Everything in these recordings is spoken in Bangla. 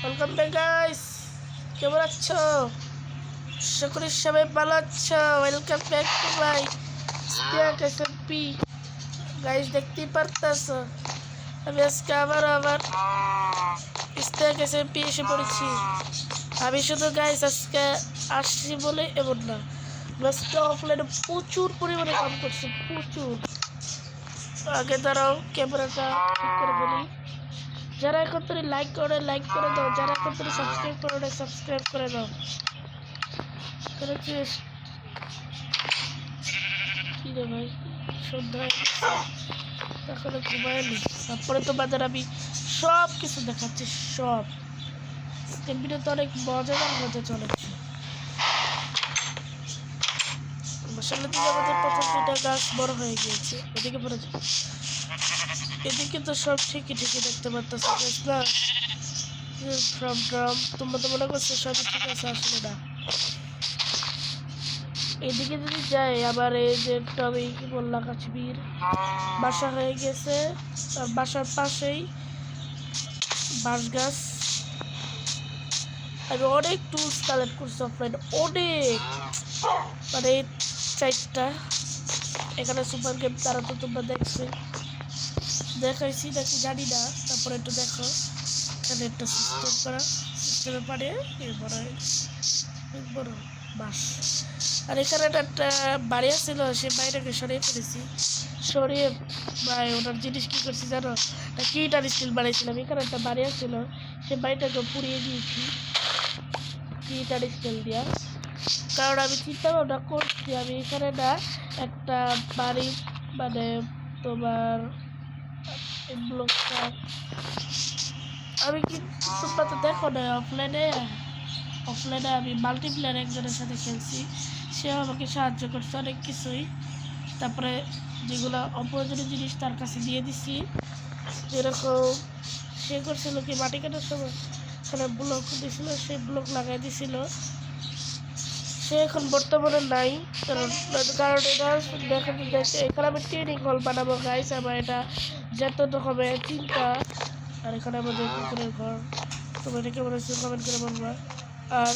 ওয়েলকাম ব্যাক গাইস, কেমন আছো? আশা করি সবাই ভালো আছো। Welcome back to my stake SMP. Guys দেখতেই পারতেছো আমি আজকে আবার স্টেক এসএমপি এসে পড়েছি। আমি শুধু গাইস আজকে আসছি বলে এমন না, আজকে অফলাইনে প্রচুর পরিমাণে কাম করছি, প্রচুর। আগে দাঁড়াও, ক্যামেরাটা ঠিক করে বলি। যারা এখন তুমি লাইক করে দাও, যারা এখন তুমি সাবস্ক্রাইব করে সাবস্ক্রাইব করে দাও। কি রে ভাই, সন্ধ্যা এখনো ঘুমায়নি। তারপরে তোমাদের আমি সব কিছু দেখাচ্ছি, সব ভিডিও তো অনেক মজাদার হতে চলেছে। মশালা থেকে আমাদের প্রথম দুইটা গাছ বড় হয়ে গিয়েছে। এদিকে পড়ে যায়, এদিকে তো সব ঠিকই দেখতে পারতেছো না। ফ্রম ড্রাম তোমরা তো মনে করছো সবই ঠিক আছে, আসলে না। এদিকে যদি যাই আবার এই যে টবে কি বললাম কাশ্মীর বাসা হয়ে গেছে, আর বাসার পাশেই বাঁশ গাছ। আমি অনেক টুলস কালেক্ট করছি অফলাইন, অনেক, মানে 4টা। এখানে সুপার গেম তারা তো তোমরা দেখাইছি নাকি জানি না। তারপরে একটু দেখো, এখানে একটা সিস্টেম করা, সিস্টেমে পারে বড় বাস। আর এখানে একটা বাড়ি ছিল, সে বাড়িটাকে সরিয়ে ফেলেছি। সরিয়ে ভাই ওনার জিনিস কী করছি জানো, কি ইটার স্টিল বানিয়েছিলাম। এখানে একটা বাড়ি ছিল, সে বাড়িটাকে পুড়িয়ে দিয়েছি কি ইটার স্টিল দিয়া। কারণ আমি চিন্তা ভাবনা করছি আমি এখানে না একটা বাড়ি, মানে তোমার ব্লকটা আমি কি, তোমরা তো দেখো না অফলাইনে আমি মাল্টিপ্লেয়ার একজনের সাথে খেলছি, সেও আমাকে সাহায্য করছে অনেক কিছুই। তারপরে যেগুলো অপ্রয়োজনীয় জিনিস তার কাছে দিয়ে দিছি, যেরকম সে করছিল কি মাটি কাটার সময় এখানে ব্লক দিয়েছিল, সেই ব্লক লাগাই দিছিল। সে এখন বর্তমানে নাই, কারণ এটা দেখা যাচ্ছে এখানে আমি ট্রেনিং হল বানাবো গাইস। আমার এটা যত রকমের চিন্তা। আর এখানে আমাদের কুকুরের ঘর, তোমরা এটা কেমন আছে কমেন্ট করে বলবা। আর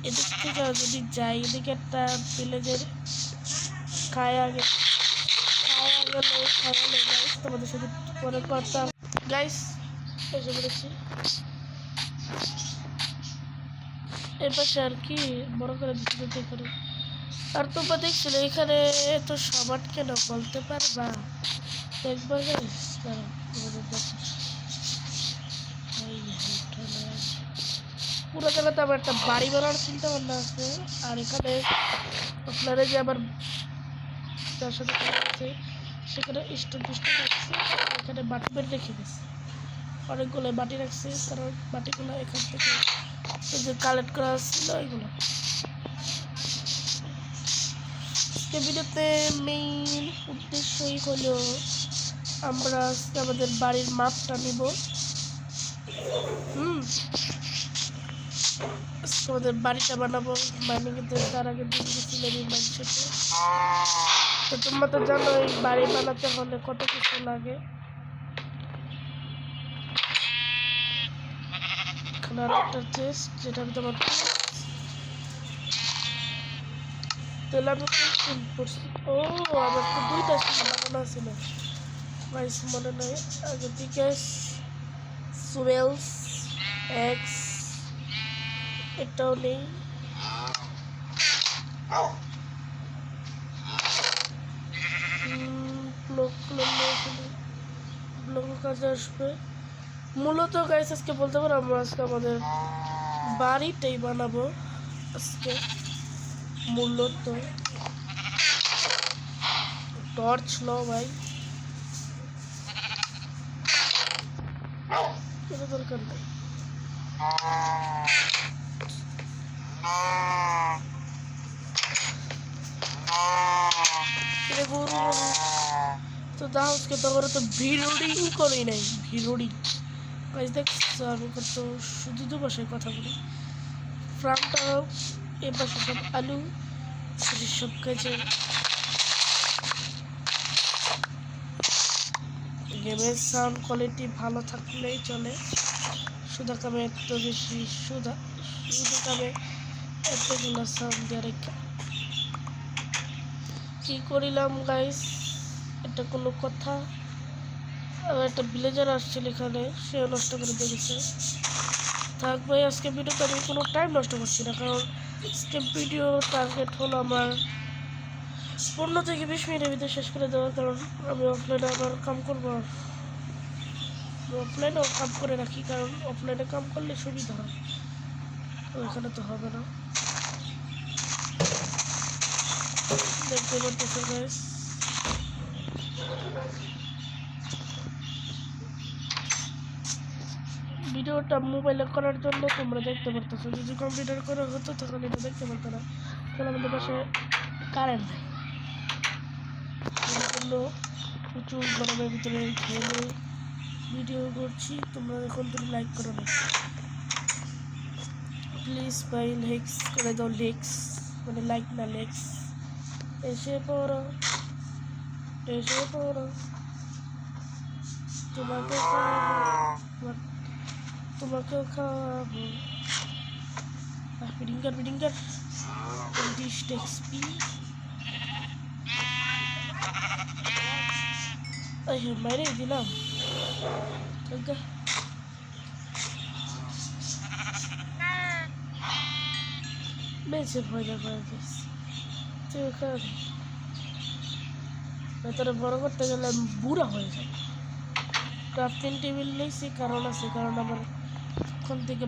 এদিক থেকে যদি যাই, এদিকে একটা ভিলেজের খায়া গেলে গাইস, তোমাদের সাথে পরে করতাম গাইস। এসে বলেছি এর পাশে আর কি বড় করে দিতে করে। আর তোমরা দেখছিলে এখানে এত সমান কেন বলতে পারবা? দেখবা গাইস, পুরো জায়গাতে আমার একটা বাড়ি বানানোর চিন্তা ভাবনা আছে। আর এখানে আপনারা যে আবার যার সাথে আছে সেখানে রাখছে, এখানে বাটি বের রেখে গেছে, অনেকগুলো বাটি রাখছে, কারণ বাটিগুলো এখান থেকে যে কালেক্ট করা ছিল এগুলো। ভিডিওতে মেইন উদ্দেশ্যই হলো আমরা আমাদের বাড়ির মাপটা নিব। আমাদের বাড়িটা বানাবো, মাইনিংতে তার আগে দিন গেছিলাম এই মাইন্ডসেটে। তো তোমরা তো জানো এই বাড়ি বানাতে হলে কত কিছু লাগে। এখানে আর একটা চেস্ট, যেটা আমি তোমার তাহলে আমি করছি। ও আমার তো 2টা বানানো ছিল গাইস, মনে নাই আগে দিকে। সুয়েলস এক্স এটাও নেই। ব্লক কাজে আসবে মূলত গাইস। আজকে বলতে পারো আমরা আজকে আমাদের বাড়িটাই বানাবো আজকে মূলত। টর্চ লো ভাই, কোনো দরকার নেই। তো দাহকে তখন তো ভিডিওডিং করি নাই, ভিডিওডিং গাইস দেখছো। আমি কত শুধু ভাষায় কথা বলি। ফ্রামটা এ পাশে সব আলু, সব কাজে। গেমের সাউন্ড কোয়ালিটি ভালো থাকলেই চলে। সুদা কামে এত বেশি সুদা সুদা কামে এতগুলো সাউন্ড দিয়ে রেখা কি করিলাম গাইস, এটা কোনো কথা? আর একটা ভিলেজার আসছিল এখানে, সেও নষ্ট করে দিয়েছে। থাক ভাই, আজকে ভিডিওতে আমি কোনো টাইম নষ্ট করছি না, কারণ আজকে ভিডিও টার্গেট হলো আমার 15 থেকে 20 মিনিটের ভিতরে শেষ করে দেওয়া, কারণ আমি অফলাইনে আবার কাম করবো। অফলাইনেও কাম করে রাখি, কারণ অফলাইনে কাম করলে সুবিধা হয়, ওইখানে তো হবে না। দেখতে পারতেছো গাইস, ভিডিওটা মোবাইলে করার জন্য তোমরা দেখতে পারতেছো, যদি কম্পিউটার করা হতো তখন এটা দেখতে পারতো না, কারণ আমাদের পাশে কারেন্ট নেই। এই জন্য প্রচুর গরমের ভিতরে খেলে ভিডিও করছি। তোমরা এখন তুমি লাইক করো না প্লিজ ভাই, লেক্স করে দাও, লেক্স মানে লাইক না লেক্স। এসে পড়ো এসে পড়ো, তোমাকে খাওয়াবো তোমাকেও খাওয়াবো। বিডিঙ্গার বিডিঙ্গার 20 এক্সপি। মাইরে দিলাম বেঁচে ভয়টা করে দিস তুই, ওখানে ভেতরে বড় করতে গেলে আমি বুড়া হয়ে যাই। ক্রাফটিং টেবিল নিয়েছি, কারণ আছে, কারণ আমার ওখান থেকে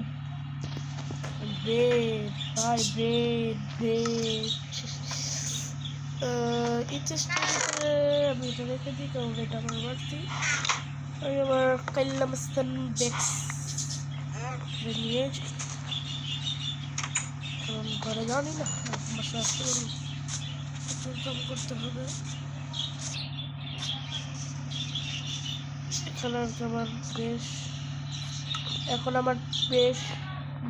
ব্রেড ভাই ব্রেড ব্রেড এই চেষ্টার ভিতরে আমি এটা রেখে দিই, কারণ এটা আমার বাড়তি। আমি আমার কাইল্লামস্তান ডেক্স নিয়ে যাই, কারণ ঘরে জানি না বাসা আসতে পারি, প্রচুর কাম করতে হবে। এখানে আমার বেশ এখন আমার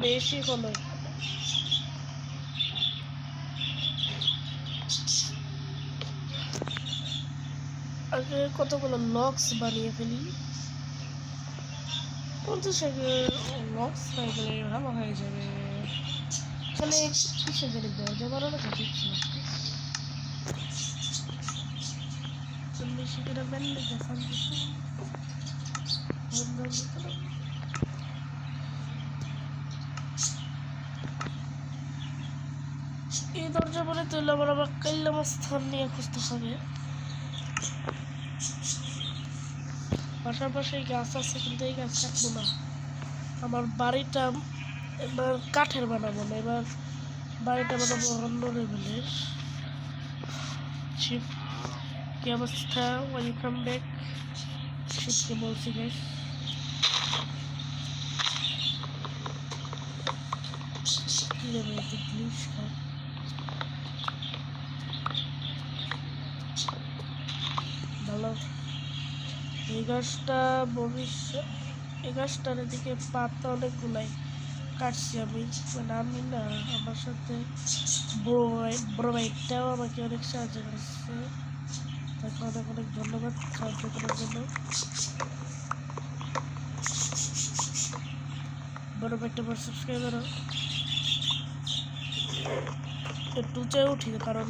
বেশি হলো। আগে কতগুলো লক্স বানিয়ে ফেলি, 50 লক্স হয়ে গেলে ভালো হয়ে যাবে। এখানে কিসে জানি দরজা বানানো দিচ্ছি না, বেশি করে ব্যান্ডে দেখান দিতে এই দরজা বলে তুললে আমার কাইল্লাম স্থান নিয়ে খুঁজতে হবে। পাশাপাশি গাছ আছে, কিন্তু এই গাছ থাকবো না। আমার বাড়িটা এবার কাঠের বানাবো না, এবার বাড়িটা বানাবো অন্য লেভেলের। শিপ কি অবস্থা? Welcome back. শিপকে বলছি গাইস, কি যাবে একটু গ্লিচ খাও। ভালো এই গাছটা ভবিষ্যৎ, এই গাছটার এদিকে পাতা অনেকগুলাই কাটছি আমি, মানে আমি না, আমার সাথে বড় ভাইটাও আমাকে অনেক সাহায্য করছে, তাকে অনেক অনেক ধন্যবাদ সাহায্য করার জন্য। বড় ভাইটা আমার সাবস্ক্রাইবার একটু চেয়ে উঠি, কারণ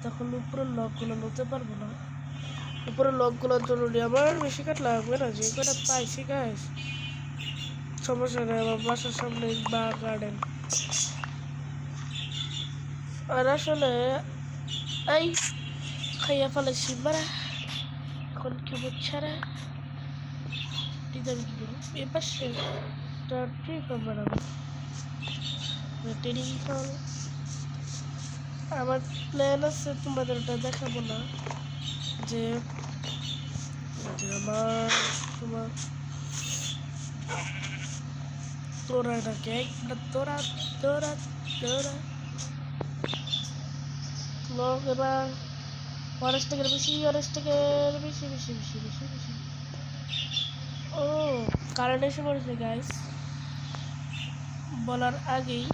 তখন উপরের লকগুলো নিতে পারবো না। উপরের লকগুলোর জরুরি, আমার বেশি কাঠ লাগবে না, যে কটা পাইছি গাছ সমস্যা নেই। আমার বাসার সামনে বা গার্ডেন, আর আসলে এই খাইয়া ফেলেছি মারা, এখন কি বুঝছারা ডিজাইন কি করবো। এ পাশে একটা ট্রি ফার্ম বানাবো, ট্রেনিং ফল। আমার প্ল্যান আছে, তোমাদের ওটা দেখাবো না, যে আমার তোমার তোরা এটাকে তোরা তোরা তোরা লোক এবার অরেস্টেকের বেশি বেশি বেশি বেশি বেশি বেশি। ও কারেন্ট এসে পড়েছে গাইস, বলার আগেই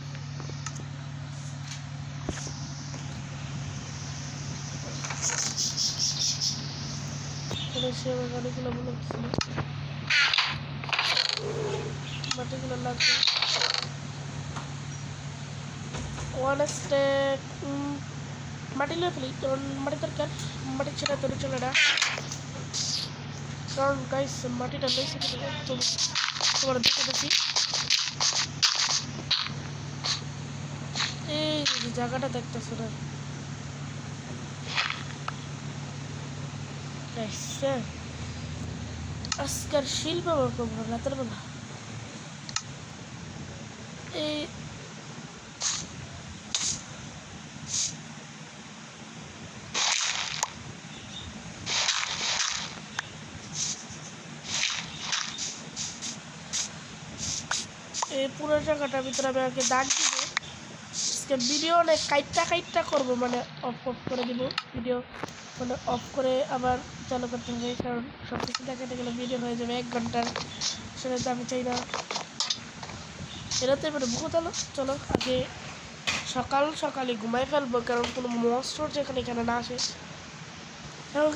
অনেকগুলো বলেছিল, আমার মাটিগুলো লাগবে। ওয়ান স্টেক মাটি লয়ে ফেলি, কারণ মাটি দরকার। মাটি ছেড়ে ধরে চলে না, কারণ গাইস মাটিটা লইছে তোমার দেখে দেখি। এই যে জায়গাটা দেখতেছো না গাইস, আজকের শিল্প আমার খুব ভালো রাতের বেলা। এই এই পুরো জায়গাটার ভিতরে আমি আগে দাগ দিব। আজকে ভিডিও অনেক কাইটটা করবো, মানে অফ করে দিব ভিডিও, মানে অফ করে আবার চালু করতে হবে, কারণ সব কিছু দেখাতে গেলে ভিডিও হয়ে যাবে 1 ঘন্টার, সেটা তো আমি চাই না। এটাতে এবারে বহুত আলো। চলো আগে সকালে ঘুমাই ফেলবো, কারণ কোনো মস্টর যেখানে এখানে না আসে। কারণ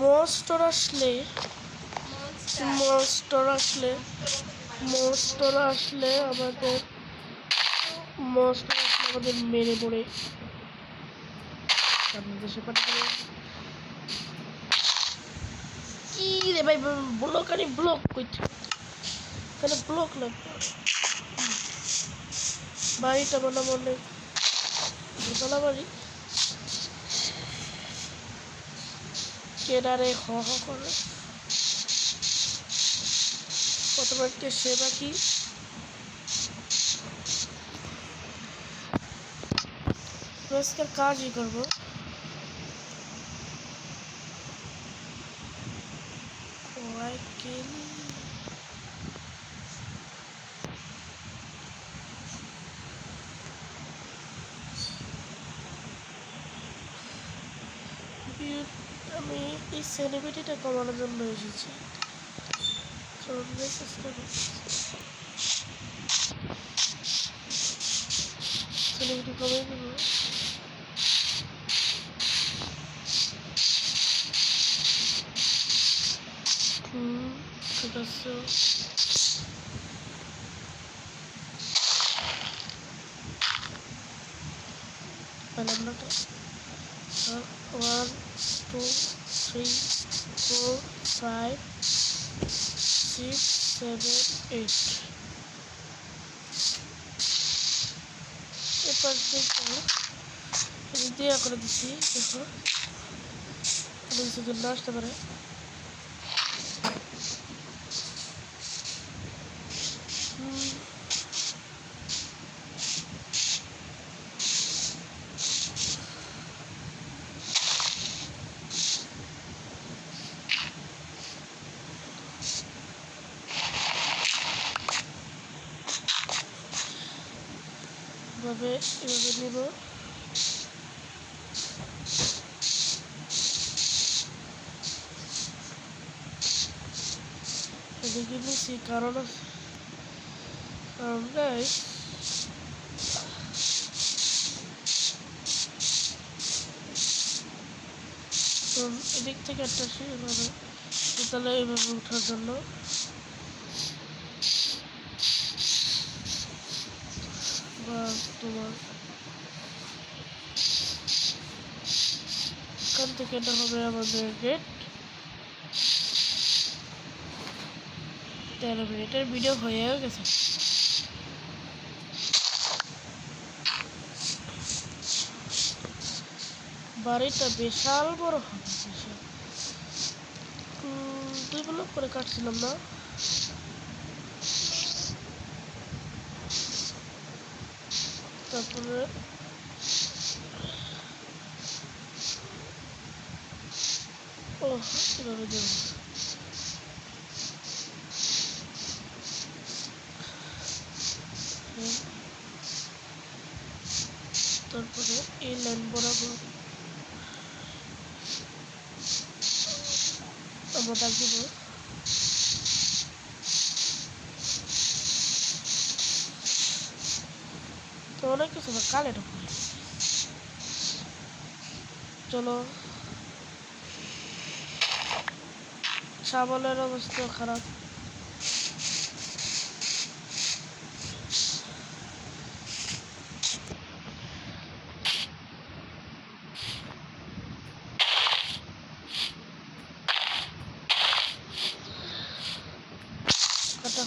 মস্টর আসলে মস্টর আসলে মস্টর আসলে আমাদের মেরে পড়ে দেশে পাঠিয়ে কি রে ভাই, ব্লক আনি ব্লক করছে, তাহলে ব্লক লাগবে। বাড়িটা মনে মনে দোতলা বাড়ি, কেনারে হ হ করে প্রথমে সেবা কি আজকের কাজই করবো। আমি এই সেলিব্রিটিটা কমানোর জন্য এসেছি, চেষ্টা করছি সেলিব্রিটি কমে দেবো। ঠিক আছে, আমরা 1 2 3 4 5 6 7 8 এরপর দিয়ে করে দিচ্ছি। দেখো কিছুদিন না আসতে পারে। এভাবে নিব। এদিকে নিচ্ছি কারণ এদিক থেকে একটা এভাবে তাহলে এইভাবে ওঠার জন্য বা তোমার এখান থেকে এটা হবে আমাদের গেট। 13 মিনিটের ভিডিও হয়েও গেছে। বাড়িটা বিশাল বড় হবে, বিশাল। 2 ব্লক করে কাটছিলাম না, তারপরে ও এভাবে দেব। তারপরে এই লাইন বরাবর আমরা দাগ দেব। তো অনেক কিছু কালে ঢুকবে। চলো, সাবলের অবস্থা খারাপ।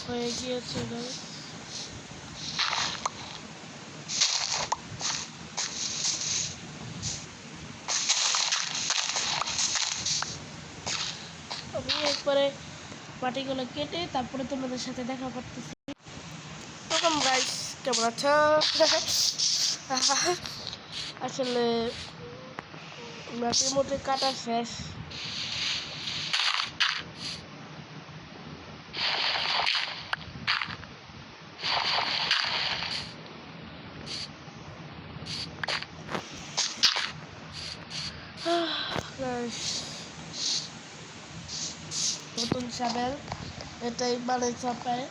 হয়ে গিয়েছে গাইস। আমি একবারে মাটিগুলো কেটে তারপরে তোমাদের সাথে দেখা করতেছি। তখন গাইস কেমন আছো? আসলে মাটির মধ্যে কাটা শেষ। নতুন শাবেল এটাই মানে চাপায়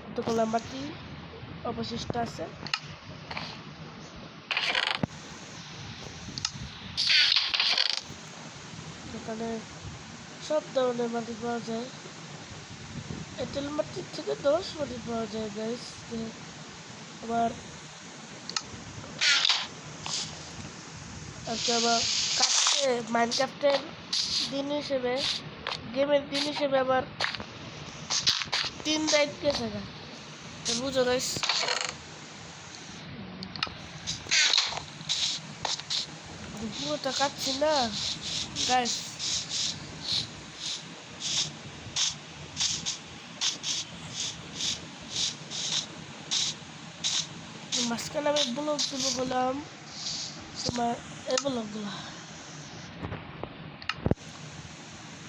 কতগুলো মাটি অবশিষ্ট আছে। এখানে সব ধরনের মাটি পাওয়া যায়। এঁটেল মাটির থেকে 10 মাটি পাওয়া যায় গাইস। আবার আবার কাটতে মাইনক্রাফটের দিন হিসেবে গেমের দিন হিসেবে আবার 3 রাইড গেছে না, বুঝো গাইস। পুরোটা কাটছি না গাইস। মাঝখানে আমি ব্লক দিব বললাম তোমার এই ব্লকগুলো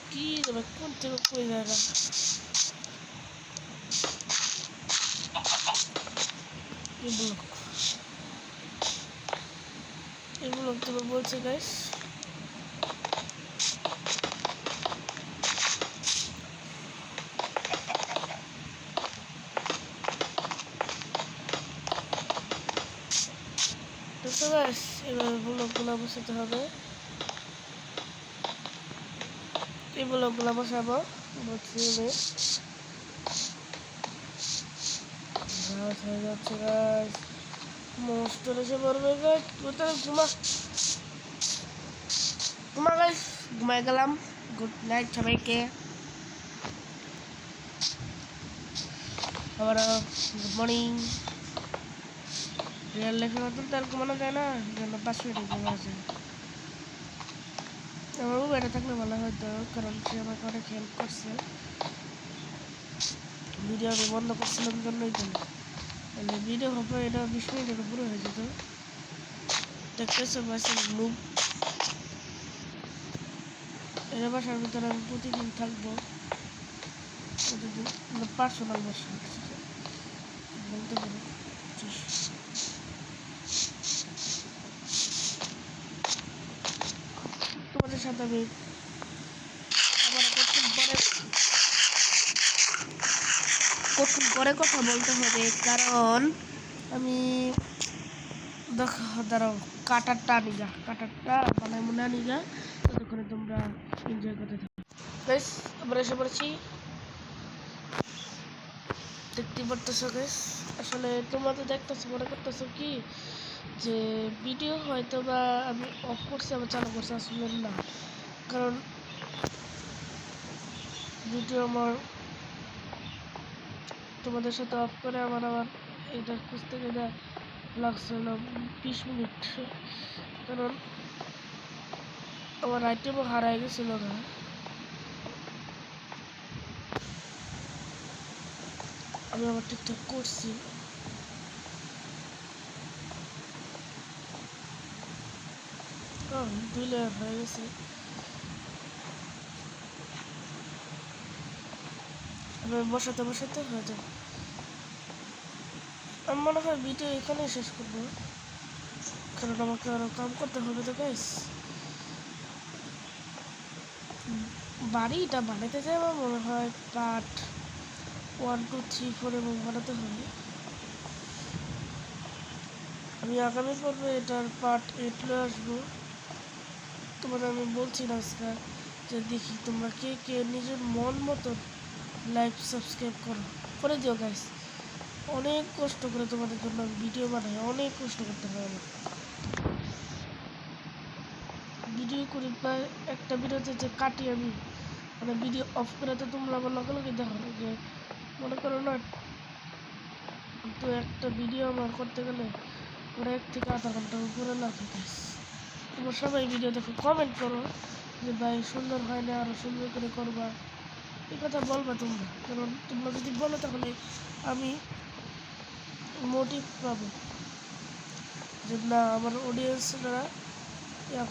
কি দেবে কোন থেকে কই জায়গা এই ব্লক দেবো বলছে গাইস। তো গাইস এবার ব্লকগুলো বসাতে হবে। এই ব্লকগুলো বসাবো বসিয়ে হয়ে যাচ্ছে গাইস। মস্ত এসে পড়বে গাইস। কোথায় ঘুমা গাইস, ঘুমাই গেলাম। গুড নাইট সবাইকে। আবার গুড মর্নিং। রিয়েল লাইফের মতন তো আর ঘুমানো যায় না, জন্য 5 মিনিট ঘুমা আছে। আমারও বেড়ে থাকলে ভালো হয়তো, কারণ সে আমাকে অনেক হেল্প করছে। ভিডিও আমি বন্ধ করছিলাম জন্যই তো, তাহলে ভিডিও হবে এটা 20 মিনিটের উপরে হয়ে যেত। দেখতেছে বাসার গ্রুপ এর বাসার ভিতরে আমি প্রতিদিন থাকবো। প্রতিদিন পার্সোনাল বাসা বলতে পারো। তোমাদের সাথে আমি আবার কতক্ষণ পরে কথা বলতে হবে, কারণ আমি দাঁড়াও কাটারটা নিগা, কাটারটা মানে মনে নিগা, ততক্ষণে তোমরা এনজয় করতে থাকো। গাইস আমরা এসে পড়েছি, দেখতে পারতেছো গাইস। আসলে তোমরা তো দেখতেছো, মনে করতেছো কি যে ভিডিও হয়তো বা আমি অফ করছি আবার চালু করছি, আসলে না। কারণ ভিডিও আমার তোমাদের সাথে অফ করে আবার এটা খুঁজতে গেলে লাগছিল 20 মিনিট, কারণ আমার আইটেমও হারাই গেছিল না। আমি আবার ঠিকঠাক করছি। দুই লেয়ার হয়ে গেছে। এবার বসাতে বসাতে হয়ে যাবে। আমি মনে হয় ভিডিও এখানেই শেষ করবো, কারণ আমাকে আরো কাম করতে হবে তো গাইস। বাড়িটা বানাতে চাই আমার মনে হয় পার্ট 1, 2, 3, 4 এবং বানাতে হবে। আমি আগামী পর্বে এটার পার্ট 8 লয়ে আসবো। তোমাদের আমি বলছি না আজকে যে দেখি তোমরা কে কে নিজের মন মতো লাইক সাবস্ক্রাইব করে দিও গাইস। অনেক কষ্ট করে তোমাদের জন্য ভিডিও বানাই, অনেক কষ্ট করতে হয় আমার। ভিডিও করি প্রায় একটা ভিডিওতে যে কাটি আমি মানে ভিডিও অফ করে তো তোমরা আমার লগে দেখো যে মনে করো না, তো একটা ভিডিও আমার করতে গেলে ওরা 1 থেকে আধা ঘন্টার উপরে লাগে গাইস। তোমরা সবাই ভিডিও দেখো, কমেন্ট করো যে ভাই সুন্দর হয় না, আরও সুন্দর করে করবা, এই কথা বলবা তোমরা। কারণ তোমরা যদি বলো তাহলে আমি মোটিভ পাবো যে না, আমার অডিয়েন্সরা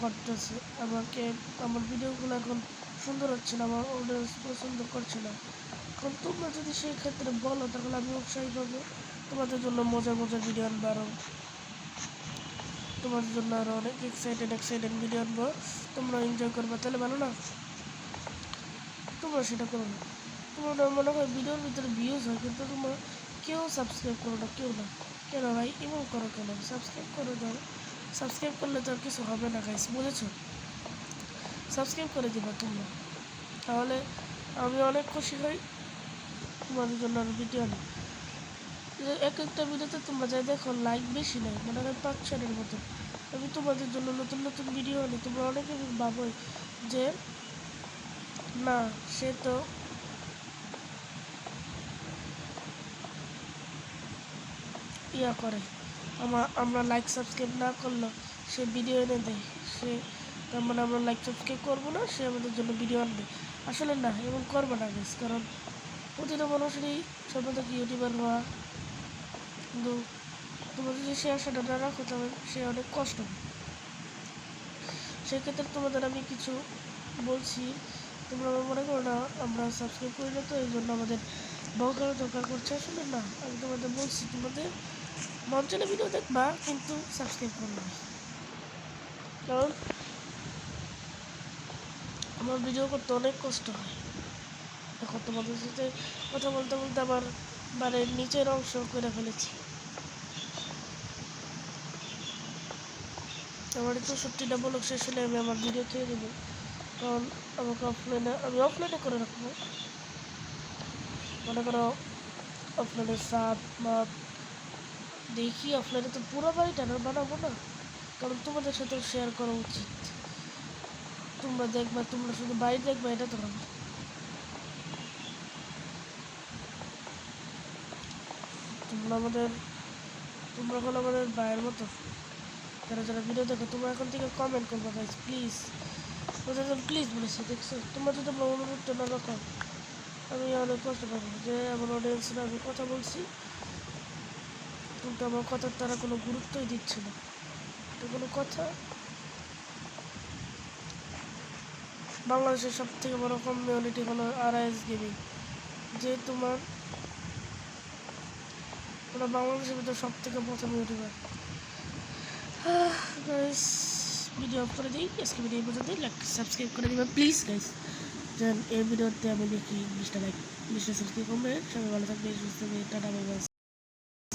করতেছে আমাকে, আমার ভিডিওগুলো এখন সুন্দর হচ্ছে না, আমার অডিয়েন্স পছন্দ করছে না। এখন তোমরা যদি সেই ক্ষেত্রে বলো তাহলে আমি উৎসাহী পাবো তোমাদের জন্য মজার মজার ভিডিও আনবো, আরও তোমাদের জন্য আরও অনেক এক্সাইটেড ভিডিও আনবো, তোমরা এনজয় করবে, তাহলে ভালো না? তোমরা সেটা করো না। তোমরা মনে হয় ভিডিওর ভিতরে ভিউজ হয় কিন্তু তোমরা কেউ সাবস্ক্রাইব করো না, কেউ না। কেন ভাই এমন করো কেন? সাবস্ক্রাইব করে দাও। সাবস্ক্রাইব করলে তো আর কিছু হবে না গাইস, বুঝেছো? সাবস্ক্রাইব করে দিবা তোমরা, তাহলে আমি অনেক খুশি হই, তোমাদের জন্য আর ভিডিও আনি। এক একটা ভিডিওতে তোমরা যাই দেখো লাইক বেশি নেই, মনে হয় 5-6-এর মতো। আমি তোমাদের জন্য নতুন নতুন ভিডিও আনি, তোমরা অনেকে ভাবোই যে না সে তো করে, আমরা লাইক সাবস্ক্রাইব না করলেও সে ভিডিও এনে দেয়, সে তার মানে আমরা লাইক সাবস্ক্রাইব করবো না, সে আমাদের জন্য ভিডিও আনবে। আসলে না, এমন করবো না গাইস, কারণ প্রতিটা মানুষেরই স্বপ্ন থাকে ইউটিউবার হওয়া, কিন্তু তোমরা যদি সে আশাটা না রাখো তাহলে সে অনেক কষ্ট হবে। সেক্ষেত্রে তোমাদের আমি কিছু বলছি, তোমরা আমার মনে করো না আমরা সাবস্ক্রাইব করি না তো এই জন্য আমাদের বকার দরকার করছে, আসলে না। আমি তোমাদের বলছি তোমাদের মন চলে ভিডিও দেখবা কিন্তু সাবস্ক্রাইব করবে না, কারণ আমার ভিডিও করতে অনেক কষ্ট হয়। এখন তোমাদের সাথে কথা বলতে বলতে আমার মানে নিচের অংশ করে ফেলেছি। আমার 64টা ব্লগ শেষ হলে আমি আমার ভিডিও ছেড়ে দেবো, কারণ আমাকে আমি অফলাইনে করে রাখবো। মনে করো অফলাইনে সাত মাপ দেখি, অফলাইনে তো পুরো বাড়িটা না বানাবো না, কারণ তোমাদের সাথে শেয়ার করা উচিত। তোমরা দেখবা, তোমরা শুধু বাড়ি দেখবা এটা তো না। তোমরা হলো আমাদের ভাইয়ের মতো। যারা যারা ভিডিও দেখো তোমরা এখন থেকে কমেন্ট করবো গাইস প্লিজ, প্লিজ বলেছি, দেখছো? তোমরা যদি তোমরা অনুরোধটা না রাখো আমি অনেক কষ্ট পাবো যে আমার অডিয়েন্সরা আমি কথা বলছি কিন্তু আমার কথার তারা কোনো গুরুত্বই দিচ্ছে না। এটা কোনো কথা? বাংলাদেশের সব থেকে বড় কমিউনিটি হলো RIS গেমিং, যে ওরা বাংলাদেশের ভিতরে সব থেকে প্রথম ইউটিউবার। গাইস ভিডিও অফ করে দিই, আজকে ভিডিও পর্যন্ত, লাইক সাবস্ক্রাইব করে দিবা প্লিজ গাইস। এই ভিডিওতে আমি দেখি 20টা লাইক 20টা সাবস্ক্রাইব করবে। সবাই ভালো থাকবে, সুস্থ থাকবে, টাটা বাই বাই।